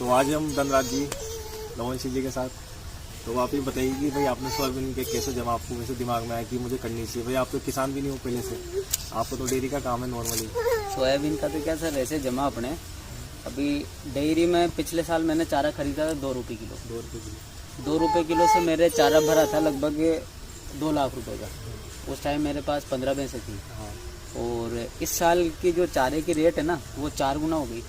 तो आज हम धनराज जी लवनशी जी के साथ, तो आप ये बताइए कि भाई आपने सोयाबीन के कैसे जमा आपको वैसे दिमाग में आया कि मुझे करनी चाहिए? भाई आप तो किसान भी नहीं हो पहले से, आपको तो डेयरी का काम है नॉर्मली। सोयाबीन का तो क्या सर वैसे जमा अपने अभी डेयरी में पिछले साल मैंने चारा खरीदा था 2 रुपये किलो। 2 रुपये किलो। 2 रुपये किलो से मेरे चारा भरा था लगभग 2 लाख रुपए का। उस टाइम मेरे पास 15 भैंसें थी। हाँ। और इस साल की जो चारे की रेट है ना वो 4 गुना हो गई,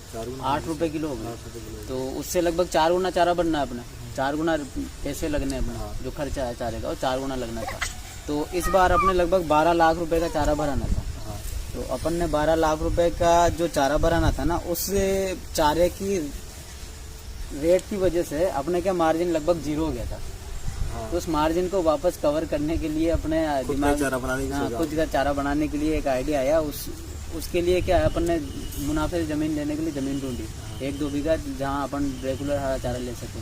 8 रुपये किलो हो गई। तो उससे लगभग 4 गुना चारा बनना है अपना, 4 गुना पैसे लगने अपना, जो खर्चा है चारे का वो 4 गुना लगना था। तो इस बार अपने लगभग 12 लाख रुपए का चारा भराना था। तो अपन ने 12 लाख रुपए का जो चारा भराना था ना, उस चारे की रेट की वजह से अपने क्या मार्जिन लगभग 0 हो गया था। तो उस मार्जिन को वापस कवर करने के लिए अपने दिमाग खुद का चारा बनाने के लिए एक आइडिया आया। उसके लिए क्या है, अपन ने मुनाफे से ज़मीन लेने के लिए ज़मीन ढूंढी, 1-2 बीघा जहाँ अपन रेगुलर हरा चारा ले सकें।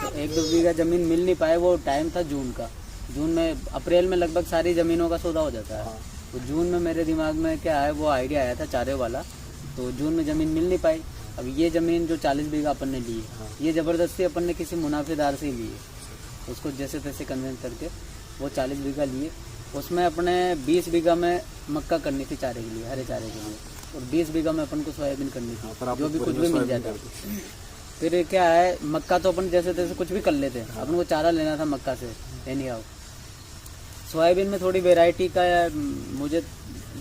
तो 1-2 बीघा ज़मीन मिल नहीं पाए। वो टाइम था जून का। जून में अप्रैल में लगभग सारी ज़मीनों का सौदा हो जाता है। तो जून में मेरे दिमाग में क्या है, वो आइडिया आया था चारे वाला। तो जून में ज़मीन मिल नहीं पाई। अब ये ज़मीन जो 40 बीघा अपन ने ली है, ये ज़बरदस्ती अपन ने किसी मुनाफेदार से ही ली है। उसको जैसे तैसे कन्वेंस करके वो 40 बीघा लिए। उसमें अपने 20 बीघा में मक्का करनी थी चारे के लिए, हरे चारे के लिए, और 20 बीघा में अपन को सोयाबीन करनी थी, जो भी कुछ भी मिल जाता। फिर क्या है, मक्का तो अपन जैसे तैसे कुछ भी कर लेते, अपन को चारा लेना था मक्का से एनी हाउ। सोयाबीन में थोड़ी वेराइटी का मुझे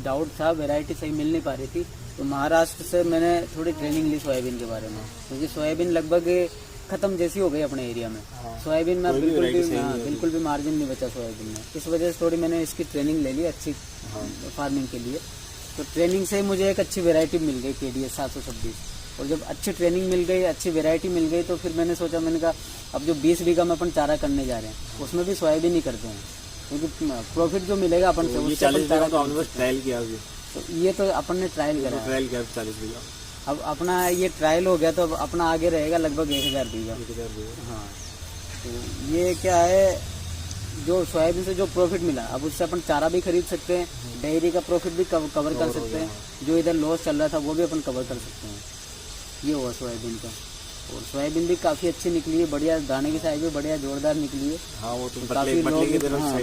डाउट था, वेराइटी सही मिल नहीं पा रही थी। तो महाराष्ट्र से मैंने थोड़ी ट्रेनिंग ली सोयाबीन के बारे में, क्योंकि सोयाबीन लगभग खत्म जैसी हो गई अपने एरिया में। सोयाबीन में बिल्कुल भी मार्जिन नहीं बचा सोयाबीन में। इस वजह से थोड़ी मैंने इसकी ट्रेनिंग ले ली अच्छी फार्मिंग के लिए। तो ट्रेनिंग से मुझे एक अच्छी वैरायटी मिल गई KDS 726। और जब अच्छी ट्रेनिंग मिल गई, अच्छी वैरायटी मिल गई, तो फिर मैंने सोचा, मैंने कहा अब जो 20 बीघा में अपन चारा करने जा रहे हैं उसमें भी सोयाबीन ही करते हैं, क्योंकि प्रॉफिट जो मिलेगा अपन से उससे अपन चारा ट्रायल किया। तो ये तो अपन ने ट्रायल करा, 40 बीघा। अब अपना ये ट्रायल हो गया, तो अब अपना आगे रहेगा लगभग 1000 बीघा। हाँ। तो ये क्या है, जो सोयाबीन से जो प्रॉफिट मिला, अब उससे अपन चारा भी खरीद सकते हैं, डेयरी का प्रॉफिट भी कवर कर सकते हैं, जो इधर लॉस चल रहा था वो भी अपन कवर कर सकते हैं। ये हुआ सोयाबीन का। और सोयाबीन भी काफ़ी अच्छी निकली है, बढ़िया, दाने की साइज भी बढ़िया जोरदार निकली है। हाँ, वो तो काफ़ी लोग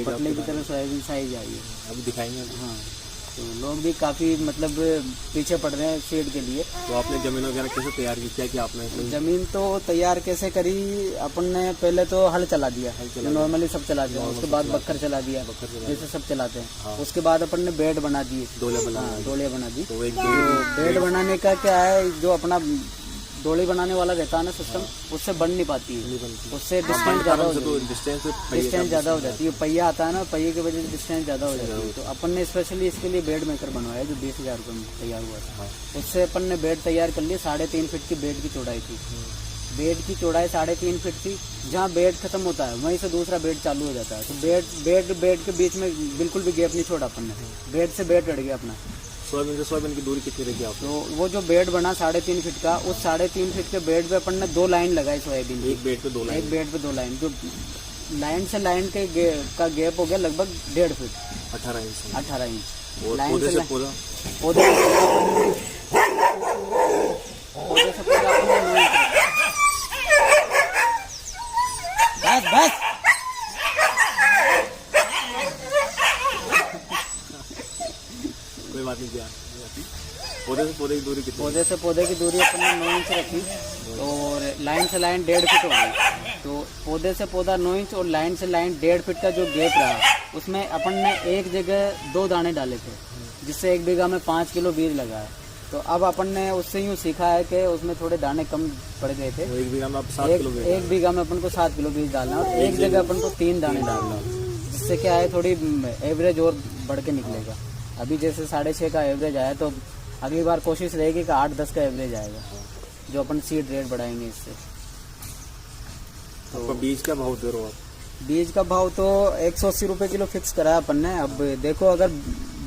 पतले की तरह सोयाबीन साइज आई है, अभी दिखाएंगे। हाँ, तो लोग भी काफ़ी मतलब पीछे पड़ रहे हैं सीड के लिए। तो आपने ज़मीन वगैरह कैसे तैयार की, क्या किया आपने? ज़मीन तो तैयार कैसे करी, अपन ने पहले तो हल चला दिया, नॉर्मली सब चला दिया। उसके बाद बक्खर चला दिया, जैसे सब चलाते हैं। उसके बाद अपन ने बेड बना दिए, डोले बना दी। तो बेड बनाने का क्या है, जो अपना डोली बनाने वाला रहता है ना सिस्टम, उससे बन नहीं पाती है, उससे डिस्टेंस ज़्यादा हो जाती है। पहिया आता है ना, पहिए की वजह से डिस्टेंस ज़्यादा हो जाती है। तो अपन ने स्पेशली इसके लिए बेड मेकर बनवाया, जो 20,000 रुपये में तैयार हुआ था। उससे अपन ने बेड तैयार कर लिए। 3.5 फीट की बेड की चौड़ाई थी। बेड की चौड़ाई 3.5 फीट थी। जहाँ बेड खत्म होता है वहीं से दूसरा बेड चालू हो जाता है। तो बेड के बीच में बिल्कुल भी गैप नहीं छोड़ा अपन ने, बेड से बेड अड़ गया अपना। सोयाबीन से सोयाबीन की दूरी कितनी रखी आप? तो वो जो बेड बना 3.5 फीट का, उस 3.5 फीट के बेड पे अपन ने 2 लाइन लगाई सोयाबीन। एक बेड पे 2 लाइन। जो लाइन से लाइन के का गैप हो गया लगभग 1.5 फीट, 18 इंच। लाइन से पौधे से पौधा बस कोई बात नहीं किया। पौधे से पौधे की दूरी कितनी? पौधे से पौधे की दूरी अपन ने 9 इंच रखी, और लाइन से लाइन 1.5 फीट हो गई। तो पौधे से पौधा 9 इंच और लाइन से लाइन 1.5 फीट का जो गैप रहा, उसमें अपन ने एक जगह 2 दाने डाले थे, जिससे 1 बीघा में 5 किलो बीज लगा है। तो अब अपन ने उससे यूँ सीखा है कि उसमें थोड़े दाने कम पड़ गए थे। 1 बीघा में 7 किलो बीज, 1 बीघा में अपन को 7 किलो बीज डालना, और एक जगह अपन को 3 दाने डालना, जिससे क्या है थोड़ी एवरेज और बढ़ के निकलेगा। अभी जैसे 6.5 का एवरेज आया, तो अगली बार कोशिश रहेगी कि 8-10 का एवरेज आएगा, जो अपन सीड रेट बढ़ाएंगे इससे। तो बीज का भाव दे रहे हो आप? बीज का भाव तो 180 रुपये किलो फिक्स करा अपन ने। अब देखो, अगर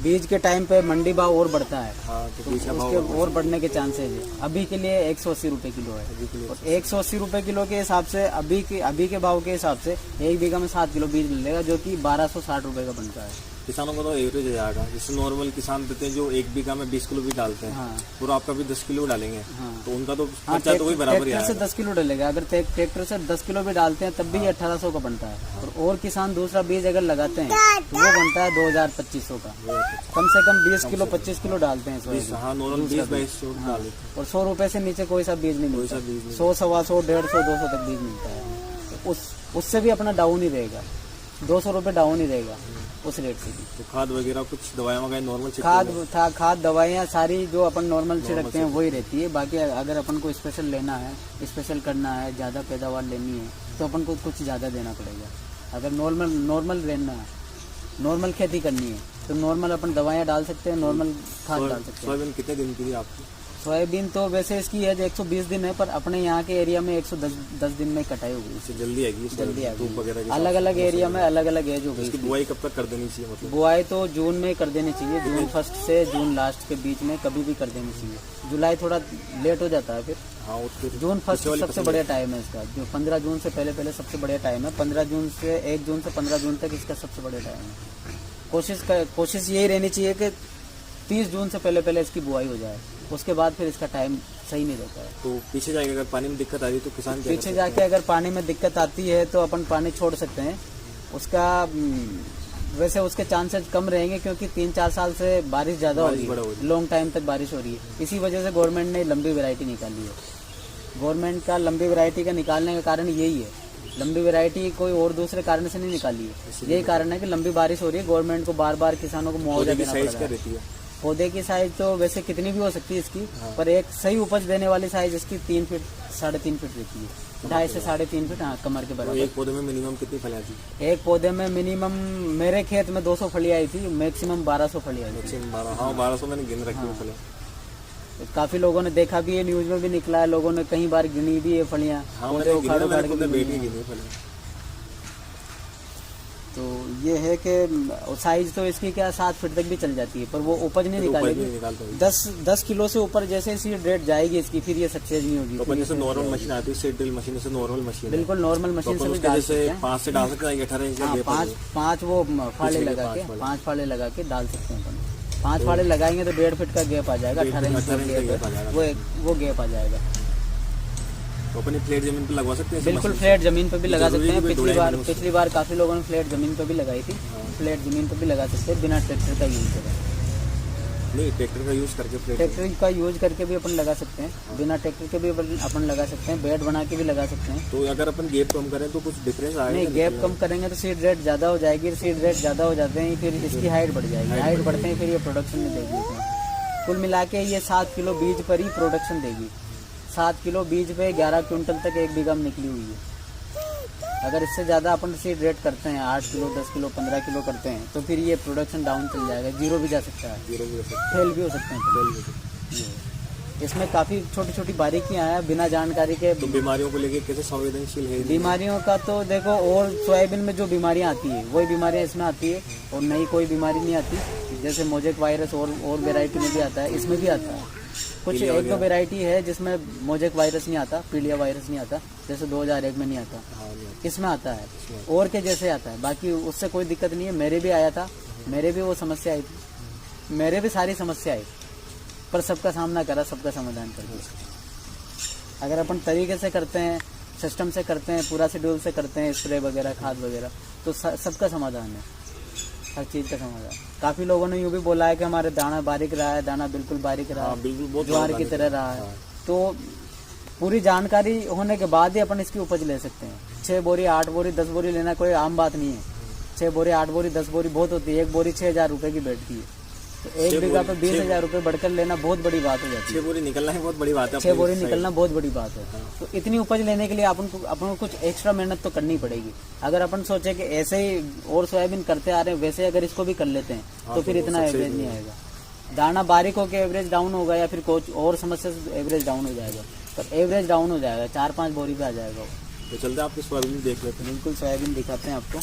बीज के टाइम पे मंडी भाव और बढ़ता है, तो उसके और बढ़ने के चांसेस है। अभी के लिए 180 रुपये किलो है, और 180 रुपये किलो के हिसाब से अभी के भाव के हिसाब से 1 बीघा में 7 किलो बीज मिलेगा, जो कि 1260 रुपये का बनता है। किसानों का तो एवरेज हो जाएगा, जैसे नॉर्मल किसान देते हैं जो 1 बीघा में 20 किलो भी डालते हैं, हाँ और आपका भी 10 किलो डालेंगे, हाँ तो उनका तो हाँ, खर्चा तो वही बराबर ही ट्रैक्टर से आएगा। 10 किलो डलेगा। अगर ट्रैक्टर से 10 किलो भी डालते हैं तब भी ये 1800 का बनता है। और किसान दूसरा बीज अगर लगाते हैं तो वो बनता है 2000-2500 का। कम से कम 20 किलो 25 किलो डालते हैं सोयाबीन। हाँ नॉर्मल 20-22 डाल देते हैं। और 100 रुपए से नीचे कोई सा बीज नहीं मिलता। 100, 125, 150, 200 तक बीज मिलता है। तो उससे भी अपना डाउन ही रहेगा, 200 रुपये डाउन ही रहेगा उस रेट से भी। तो खाद वगैरह कुछ दवाएं वगैरह नॉर्मल खाद दवाइयाँ सारी जो अपन नॉर्मल छिड़कते हैं वही रहती है। बाकी अगर अपन को स्पेशल लेना है, स्पेशल करना है, ज़्यादा पैदावार लेनी है तो अपन को कुछ ज़्यादा देना पड़ेगा। अगर नॉर्मल रहना है, नॉर्मल खेती करनी है तो नॉर्मल अपन दवाइयाँ डाल सकते हैं, नॉर्मल खाद डाल सकते हैं। सोयाबीन कितने दिन की थी आपकी? सोयाबीन तो वैसे इसकी एज 120 दिन है, पर अपने यहाँ के एरिया में 110 दिन में कटाई हो गई। इससे जल्दी आएगी, धूप वगैरह के अलग अलग एरिया में अलग अलग एज हो गई। इसकी बुआई कब तक कर देनी चाहिए? मतलब बुआई तो जून में कर देनी चाहिए, जून 1 से जून लास्ट के बीच में कभी भी कर देनी चाहिए। जुलाई थोड़ा लेट हो जाता है फिर। हाँ, जून 1 सबसे बढ़िया टाइम है इसका, जो 15 जून से पहले सबसे बढ़िया टाइम है। 15 जून से 1 जून से 15 जून तक इसका सबसे बढ़िया टाइम है। कोशिश यही रहनी चाहिए कि 30 जून से पहले इसकी बुआई हो जाए, उसके बाद फिर इसका टाइम सही नहीं रहता है। तो पीछे जाके अगर पानी में दिक्कत आ रही है तो किसान क्या पीछे जाके अगर पानी में दिक्कत आती है तो अपन पानी छोड़ सकते हैं। उसका वैसे उसके चांसेस कम रहेंगे क्योंकि 3-4 साल से बारिश ज़्यादा हो रही है, लॉन्ग टाइम तक बारिश हो रही है। इसी वजह से गवर्नमेंट ने लंबी वैरायटी निकाली है। गवर्नमेंट का लंबी वैरायटी का निकालने का कारण यही है। लंबी वैरायटी कोई और दूसरे कारण से नहीं निकाली है, यही कारण है कि लंबी बारिश हो रही है। गवर्नमेंट को बार बार किसानों को मुआवजा देना पड़ रहा है। पौधे की साइज तो वैसे कितनी भी हो सकती है इसकी, पर एक सही उपज देने वाली साइज इसकी 3 फीट 3.5 फीट रहती है, 2.5 से 3.5 फीट। हाँ, कमर के बराबर। एक पौधे में मिनिमम कितनी फलियां थी? एक पौधे में मिनिमम मेरे खेत में 200 फलियां आई थी, मैक्सिमम 1200 फलियां आई थी। 1200 मैंने गिन रखी है फलियां। तो काफी लोगों ने देखा भी है, न्यूज में भी निकला है, लोगों ने कई बार गिनी भी है फलियां। तो ये है कि साइज तो इसकी क्या 7 फीट तक भी चल जाती है, पर वो उपज नहीं निकालेगी। 10 किलो से ऊपर जैसे सीड रेट जाएगी इसकी, फिर ये सक्सेस नहीं होगी। तो जैसे नॉर्मल मशीन आती है, सीड ड्रिल मशीन से नॉर्मल मशीन, बिल्कुल नॉर्मल मशीन से भी डाल सकते हैं। 5 से डाल सकते हैं, 18 इंच का 5 वो फाड़े लगा के 5 फाड़े लगा के डाल सकते हैं अपन। 5 फाड़े लगाएंगे तो 1.5 फीट का गैप आ जाएगा, 18 इंच का गैप, वो गैप आ जाएगा। तो अपनी फ्लैट जमीन पे लगवा सकते हैं? बिल्कुल फ्लैट जमीन पे भी लगा सकते हैं। पिछली बार काफी लोगों ने फ्लैट जमीन पे भी लगाई थी। फ्लैट जमीन पे भी लगा सकते हैं बिना ट्रैक्टर का यूज करें। नहीं, ट्रैक्टर का यूज करके, ट्रैक्टर का यूज करके भी अपन लगा सकते हैं, बिना ट्रैक्टर के भी अपन लगा सकते हैं, बेड बना के भी लगा सकते हैं। तो अगर अपन गैप कम करें तो कुछ डिफरेंस आएगा? नहीं, गैप कम करेंगे तो सीड रेट ज्यादा हो जाएगी। सीड रेट ज्यादा हो जाते हैं फिर इसकी हाइट बढ़ जाएगी। हाइट बढ़ते हैं फिर ये प्रोडक्शन में देगी। कुल मिला के ये 7 किलो बीज पर ही प्रोडक्शन देगी। 7 किलो बीज पे 11 क्विंटल तक 1 बीघा में निकली हुई है। अगर इससे ज़्यादा अपन सीड रेट करते हैं, 8 किलो 10 किलो 15 किलो करते हैं, तो फिर ये प्रोडक्शन डाउन चल जाएगा, जीरो भी जा सकता है, फेल भी हो सकते हैं। इसमें काफ़ी छोटी छोटी बारीकियाँ हैं बिना जानकारी के। तो बीमारियों को लेकर कैसे संवेदनशील है? बीमारियों का तो देखो, और सोयाबीन में जो बीमारियाँ आती है वही बीमारियाँ इसमें आती है, और नई कोई बीमारी नहीं आती। जैसे मोजेक वायरस और वेराइटी में भी आता है, इसमें भी आता है। कुछ 1-2 वेराइटी है जिसमें मोजेक वायरस नहीं आता, पीलिया वायरस नहीं आता, जैसे 2001 में नहीं आता, इसमें आता है और के जैसे आता है। बाकी उससे कोई दिक्कत नहीं है। मेरे भी आया था, मेरे भी वो समस्या आई थी, मेरे भी सारी समस्या आई, पर सबका सामना करा, सबका समाधान कर दिया। अगर अपन तरीके से करते हैं, सिस्टम से करते हैं, पूरा शेड्यूल से करते हैं, स्प्रे वगैरह खाद वगैरह, तो सबका समाधान है, हर चीज़ का समाधान। काफ़ी लोगों ने यूँ भी बोला है कि हमारे दाना बारीक रहा है, दाना बिल्कुल बारीक रहा है, ज्वार की तरह रहा है। तो पूरी जानकारी होने के बाद ही अपन इसकी उपज ले सकते हैं। 6 बोरी 8 बोरी 10 बोरी लेना कोई आम बात नहीं है। 6 बोरी 8 बोरी 10 बोरी बहुत होती है। 1 बोरी 6,000 रुपये की बैठती है, तो 1 बीघा पे 20,000 रुपये बढ़कर लेना बहुत बड़ी बात हो जाती है। 6 बोरी निकलना है बहुत बड़ी बात है। 6 बोरी निकलना बहुत बड़ी बात है। तो इतनी उपज लेने के लिए अपन को कुछ एक्स्ट्रा मेहनत तो करनी पड़ेगी। अगर अपन सोचे कि ऐसे ही और सोयाबीन करते आ रहे हैं, वैसे अगर इसको भी कर लेते हैं तो फिर इतना एवरेज नहीं आएगा। दाना बारीक होकर एवरेज डाउन होगा, या फिर कुछ और समस्या से एवरेज डाउन हो जाएगा, पर एवरेज डाउन हो जाएगा, 4-5 बोरी पे आ जाएगा। तो चलते आपको सोयाबीन देख लेते हैं। बिल्कुल, सोयाबीन दिखाते हैं आपको।